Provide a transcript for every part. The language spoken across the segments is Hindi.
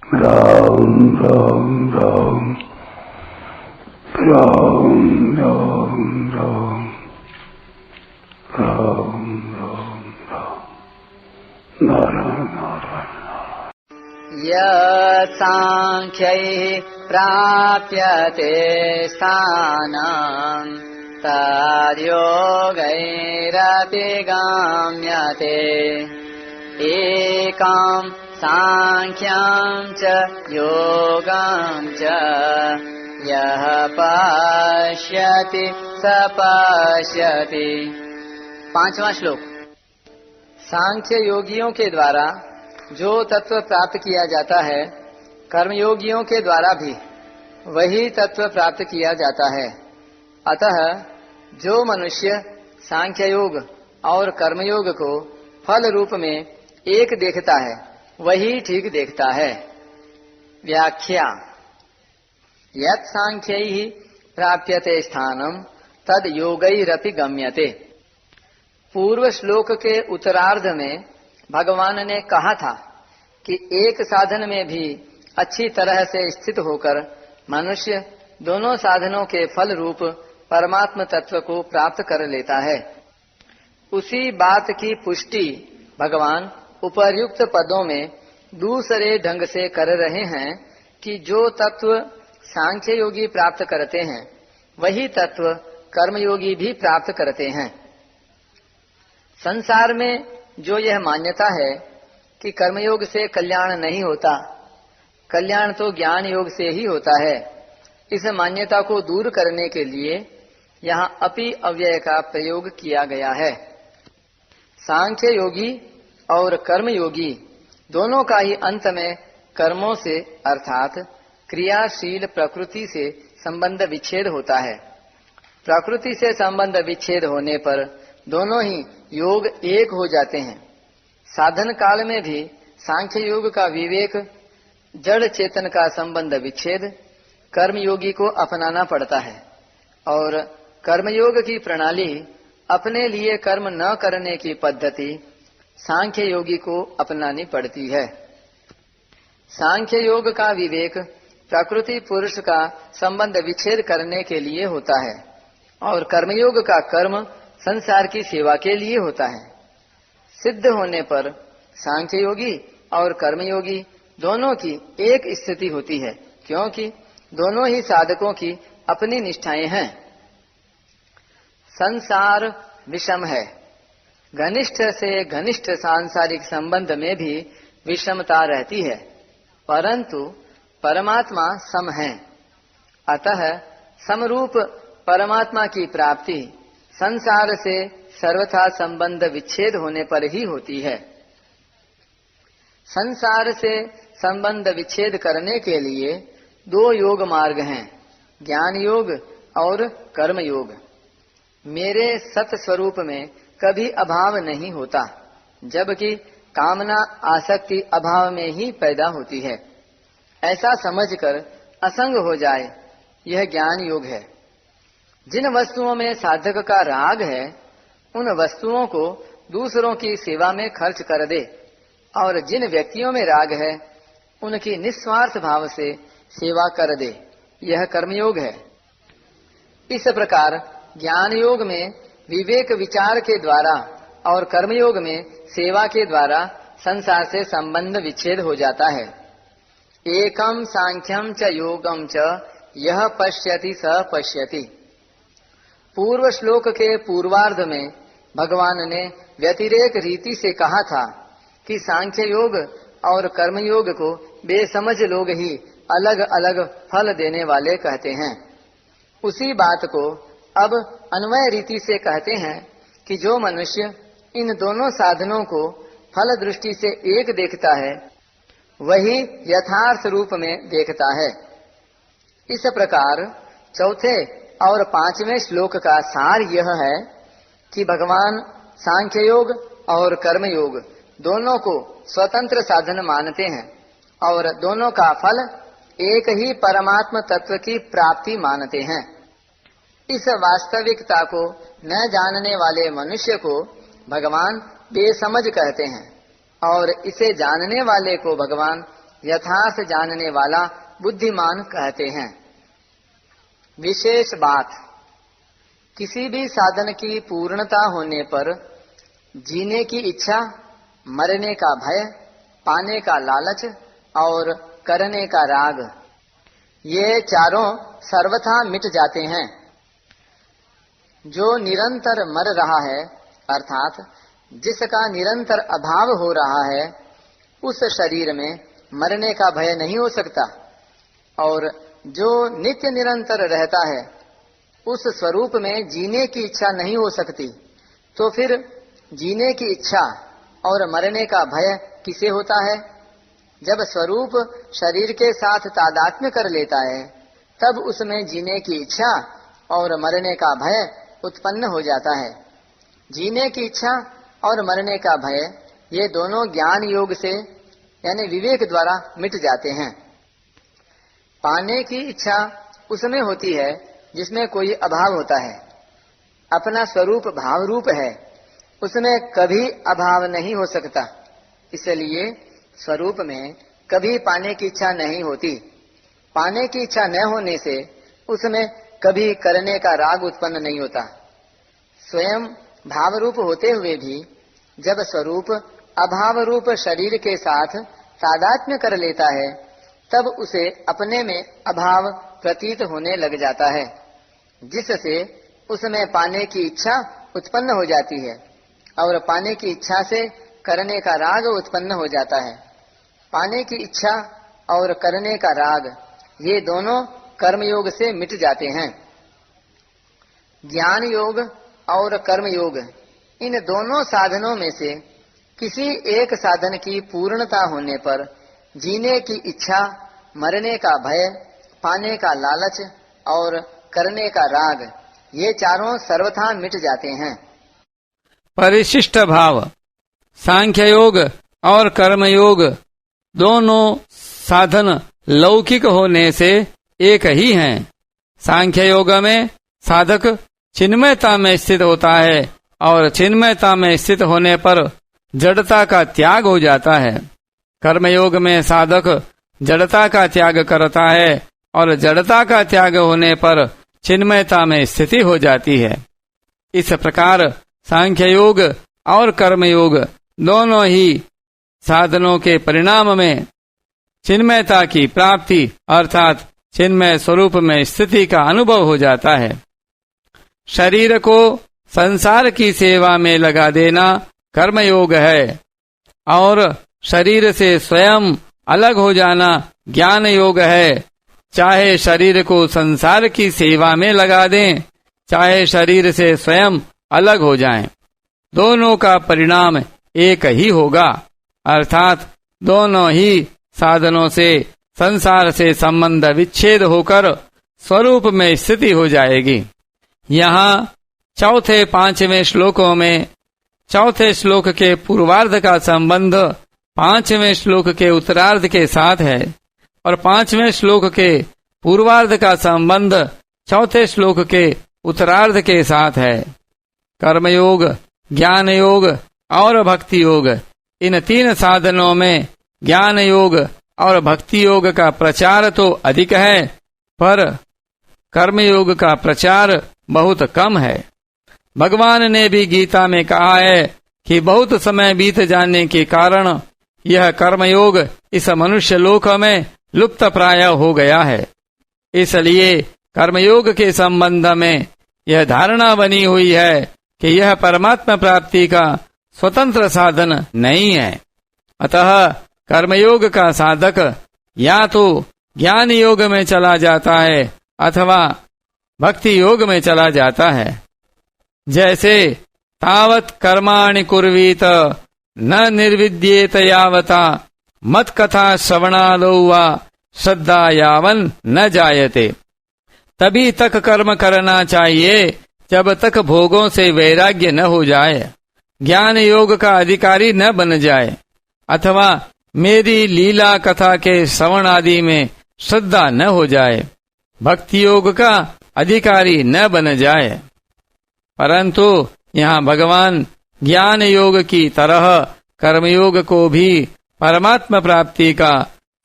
राम राम राम राम राम राम राम राम राम नारायण नारायण। यत्साङ्ख्यैः प्राप्यते स्थानम् तद्योगैरपि गम्यते। एकम् सांख्यं च योगं च यः पश्यति स पश्यति। 5वां श्लोक। सांख्य योगियों के द्वारा जो तत्व प्राप्त किया जाता है, कर्मयोगियों के द्वारा भी वही तत्व प्राप्त किया जाता है। अतः जो मनुष्य सांख्य योग और कर्मयोग को फल रूप में एक देखता है वही ठीक देखता है। व्याख्या। यत् सांख्यैः प्राप्यते स्थानम तद योगैरपि गम्यते। पूर्व श्लोक के उत्तरार्ध में भगवान ने कहा था कि एक साधन में भी अच्छी तरह से स्थित होकर मनुष्य दोनों साधनों के फल रूप परमात्म तत्व को प्राप्त कर लेता है। उसी बात की पुष्टि भगवान उपर्युक्त पदों में दूसरे ढंग से कर रहे हैं कि जो तत्व सांख्य योगी प्राप्त करते हैं वही तत्व कर्मयोगी भी प्राप्त करते हैं। संसार में जो यह मान्यता है कि कर्मयोग से कल्याण नहीं होता, कल्याण तो ज्ञान योग से ही होता है, इस मान्यता को दूर करने के लिए यहाँ अपि अव्यय का प्रयोग किया गया है। सांख्य योगी और कर्मयोगी दोनों का ही अंत में कर्मों से अर्थात क्रियाशील प्रकृति से संबंध विच्छेद होता है। प्रकृति से संबंध विच्छेद होने पर दोनों ही योग एक हो जाते हैं। साधन काल में भी सांख्य योग का विवेक, जड़ चेतन का संबंध विच्छेद कर्मयोगी को अपनाना पड़ता है और कर्मयोग की प्रणाली अपने लिए कर्म न करने की पद्धति सांख्य योगी को अपनानी पड़ती है। सांख्य योग का विवेक प्रकृति पुरुष का संबंध विच्छेद करने के लिए होता है और कर्मयोग का कर्म संसार की सेवा के लिए होता है। सिद्ध होने पर सांख्य योगी और कर्मयोगी दोनों की एक स्थिति होती है, क्योंकि दोनों ही साधकों की अपनी निष्ठाएं हैं। संसार विषम है। घनिष्ठ से घनिष्ठ सांसारिक संबंध में भी विषमता रहती है, परंतु परमात्मा सम है। अतः समरूप परमात्मा की प्राप्ति संसार से सर्वथा संबंध विच्छेद होने पर ही होती है। संसार से संबंध विच्छेद करने के लिए दो योग मार्ग हैं, ज्ञान योग और कर्म योग। मेरे सत स्वरूप में कभी अभाव नहीं होता, जबकि कामना आसक्ति अभाव में ही पैदा होती है। ऐसा समझकर असंग हो जाए, यह ज्ञान योग है। जिन वस्तुओं में साधक का राग है उन वस्तुओं को दूसरों की सेवा में खर्च कर दे और जिन व्यक्तियों में राग है उनकी निस्वार्थ भाव से सेवा कर दे, यह कर्मयोग है। इस प्रकार ज्ञान योग में विवेक विचार के द्वारा और कर्मयोग में सेवा के द्वारा संसार से संबंध विच्छेद हो जाता है। एकम सांख्यम च योगम च यह पश्यति स पश्यति। पूर्व श्लोक के पूर्वार्ध में भगवान ने व्यतिरेक रीति से कहा था कि सांख्य योग और कर्मयोग को बेसमझ लोग ही अलग अलग फल देने वाले कहते हैं। उसी बात को अब अन्वय रीति से कहते हैं कि जो मनुष्य इन दोनों साधनों को फल दृष्टि से एक देखता है वही यथार्थ रूप में देखता है। इस प्रकार चौथे और पांचवें श्लोक का सार यह है कि भगवान सांख्य योग और कर्म योग दोनों को स्वतंत्र साधन मानते हैं और दोनों का फल एक ही परमात्म तत्व की प्राप्ति मानते हैं। इस वास्तविकता को न जानने वाले मनुष्य को भगवान बेसमझ कहते हैं और इसे जानने वाले को भगवान यथार्थ जानने वाला बुद्धिमान कहते हैं। विशेष बात, किसी भी साधन की पूर्णता होने पर जीने की इच्छा, मरने का भय, पाने का लालच और करने का राग, ये चारों सर्वथा मिट जाते हैं। जो निरंतर मर रहा है, अर्थात जिसका निरंतर अभाव हो रहा है, उस शरीर में मरने का भय नहीं हो सकता। और जो नित्य निरंतर रहता है, उस स्वरूप में जीने की इच्छा नहीं हो सकती। तो फिर जीने की इच्छा और मरने का भय किसे होता है? जब स्वरूप शरीर के साथ तादात्म्य कर लेता है, तब उसमें जीने की इच्छा और मरने का भय उत्पन्न हो जाता है। जीने की इच्छा और मरने का भय, ये दोनों ज्ञान योग से यानी विवेक द्वारा मिट जाते हैं। पाने की इच्छा उसमें होती है जिसमें कोई अभाव होता है। अपना स्वरूप भाव रूप है, उसमें कभी अभाव नहीं हो सकता। इसलिए स्वरूप में कभी पाने की इच्छा नहीं होती। पाने की इच्छा न होने से उसमें कभी करने का राग उत्पन्न नहीं होता। स्वयं भाव रूप होते हुए भी जब स्वरूप अभाव रूप शरीर के साथ तादात्म्य कर लेता है, तब उसे अपने में अभाव प्रतीत होने लग जाता है, जिससे उसमें पाने की इच्छा उत्पन्न हो जाती है और पाने की इच्छा से करने का राग उत्पन्न हो जाता है। पाने की इच्छा और करने का राग, ये दोनों कर्मयोग से मिट जाते हैं। ज्ञान योग और कर्म योग, इन दोनों साधनों में से किसी एक साधन की पूर्णता होने पर जीने की इच्छा, मरने का भय, पाने का लालच और करने का राग, ये चारों सर्वथा मिट जाते हैं। परिशिष्ट भाव, सांख्य योग और कर्म योग दोनों साधन लौकिक होने से एक ही हैं। सांख्य योग में साधक चिन्मयता में स्थित होता है और चिन्मयता में स्थित होने पर जड़ता का त्याग हो जाता है। कर्मयोग में साधक जड़ता का त्याग करता है और जड़ता का त्याग होने पर चिन्मयता में स्थिति हो जाती है। इस प्रकार सांख्य योग और कर्मयोग दोनों ही साधनों के परिणाम में चिन्मयता की प्राप्ति अर्थात चिन्मय स्वरूप में स्थिति का अनुभव हो जाता है। शरीर को संसार की सेवा में लगा देना कर्मयोग है और शरीर से स्वयं अलग हो जाना ज्ञान योग है। चाहे शरीर को संसार की सेवा में लगा दें, चाहे शरीर से स्वयं अलग हो जाएं, दोनों का परिणाम एक ही होगा, अर्थात दोनों ही साधनों से संसार से संबंध विच्छेद होकर स्वरूप में स्थिति हो जाएगी। यहाँ चौथे पांचवें श्लोकों में चौथे श्लोक के पूर्वार्ध का संबंध पांचवें श्लोक के उत्तरार्ध के साथ है और पांचवें श्लोक के पूर्वार्ध का संबंध चौथे श्लोक के उत्तरार्ध के साथ है। कर्मयोग, ज्ञान योग और भक्ति योग, इन तीन साधनों में ज्ञान योग और भक्ति योग का प्रचार तो अधिक है, पर कर्मयोग का प्रचार बहुत कम है। भगवान ने भी गीता में कहा है कि बहुत समय बीत जाने के कारण यह कर्मयोग इस मनुष्य लोक में लुप्त प्राय हो गया है। इसलिए कर्मयोग के संबंध में यह धारणा बनी हुई है कि यह परमात्मा प्राप्ति का स्वतंत्र साधन नहीं है। अतः कर्मयोग का साधक या तो ज्ञान योग में चला जाता है अथवा भक्ति योग में चला जाता है। जैसे तावत् कर्माणि कुर्वीत न निर्विद्येत यावता मत कथा श्रवणादौ वा श्रद्धा यावन न जायते। तभी तक कर्म करना चाहिए जब तक भोगों से वैराग्य न हो जाए, ज्ञान योग का अधिकारी न बन जाए अथवा मेरी लीला कथा के श्रवण आदि में श्रद्धा न हो जाए, भक्ति योग का अधिकारी न बन जाए। परंतु यहाँ भगवान ज्ञान योग की तरह कर्मयोग को भी परमात्मा प्राप्ति का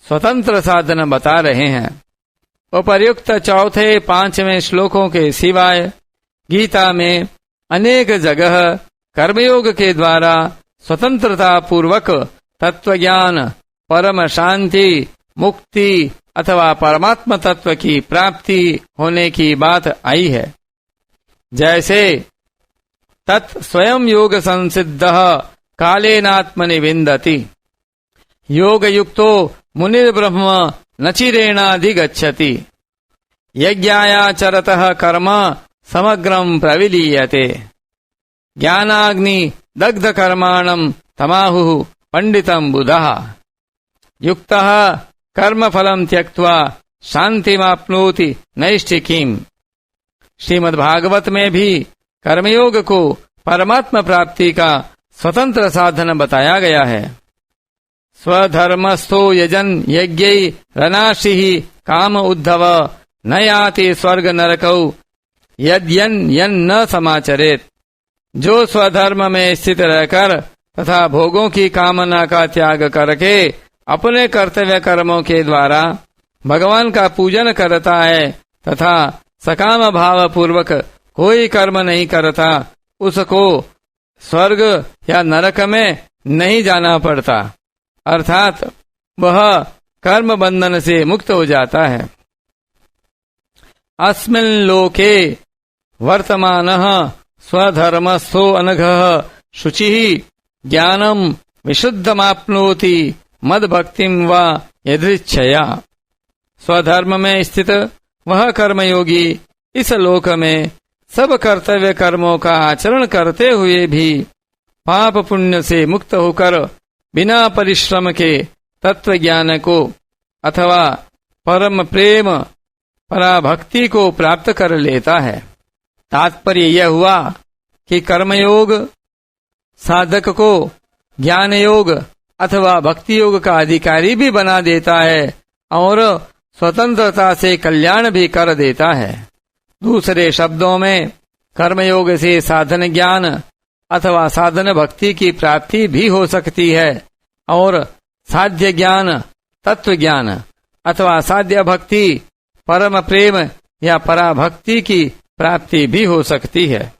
स्वतंत्र साधन बता रहे हैं। उपर्युक्त चौथे 5वें श्लोकों के सिवाय गीता में अनेक जगह कर्मयोग के द्वारा स्वतंत्रता पूर्वक तत्वज्ञान, परम शांति, मुक्ति अथवा परमात्म तत्व की प्राप्ति होने की बात आई है। जैसे तत् स्वयं योग संसिद्ध कालेनात्मनि विन्दति, योग युक्तो मुनिर्ब्रह्म न चिरेणाधिगच्छति, यज्ञायाचरतः कर्म समग्रं प्रविलीयते, ज्ञानाग्नि दग्ध कर्माणं तमाहुः पंडितं बुधः, युक्तः कर्म फलं त्यक्त्वा शांतिमाप्नोति नैष्ठिकीम्। श्रीमद् भागवत में भी कर्मयोग को परमात्मा प्राप्ति का स्वतंत्र साधन बताया गया है। स्वधर्मस्थो यजन यज्ञै रनाशिः काम उद्धव न याति स्वर्ग नरकौ यद्यन यन न समाचरेत। जो स्वधर्म में स्थित रहकर तथा भोगों की कामना का त्याग करके अपने कर्तव्य कर्मों के द्वारा भगवान का पूजन करता है तथा सकाम भाव पूर्वक कोई कर्म नहीं करता, उसको स्वर्ग या नरक में नहीं जाना पड़ता, अर्थात वह कर्म बंधन से मुक्त हो जाता है। अस्मिन् लोके वर्तमानः स्वधर्मस्थो अनघः शुचिः ज्ञानम् विशुद्धमाप्नोति मद भक्तिम व यदृच्छया। स्वधर्म में स्थित वह कर्मयोगी इस लोक में सब कर्तव्य कर्मों का आचरण करते हुए भी पाप पुण्य से मुक्त होकर बिना परिश्रम के तत्व ज्ञान को अथवा परम प्रेम पराभक्ति को प्राप्त कर लेता है। तात्पर्य यह हुआ कि कर्मयोग साधक को ज्ञान योग अथवा भक्ति योग का अधिकारी भी बना देता है और स्वतंत्रता से कल्याण भी कर देता है। दूसरे शब्दों में कर्मयोग से साधन ज्ञान अथवा साधन भक्ति की प्राप्ति भी हो सकती है और साध्य ज्ञान, तत्व ज्ञान अथवा साध्य भक्ति, परम प्रेम या पराभक्ति की प्राप्ति भी हो सकती है।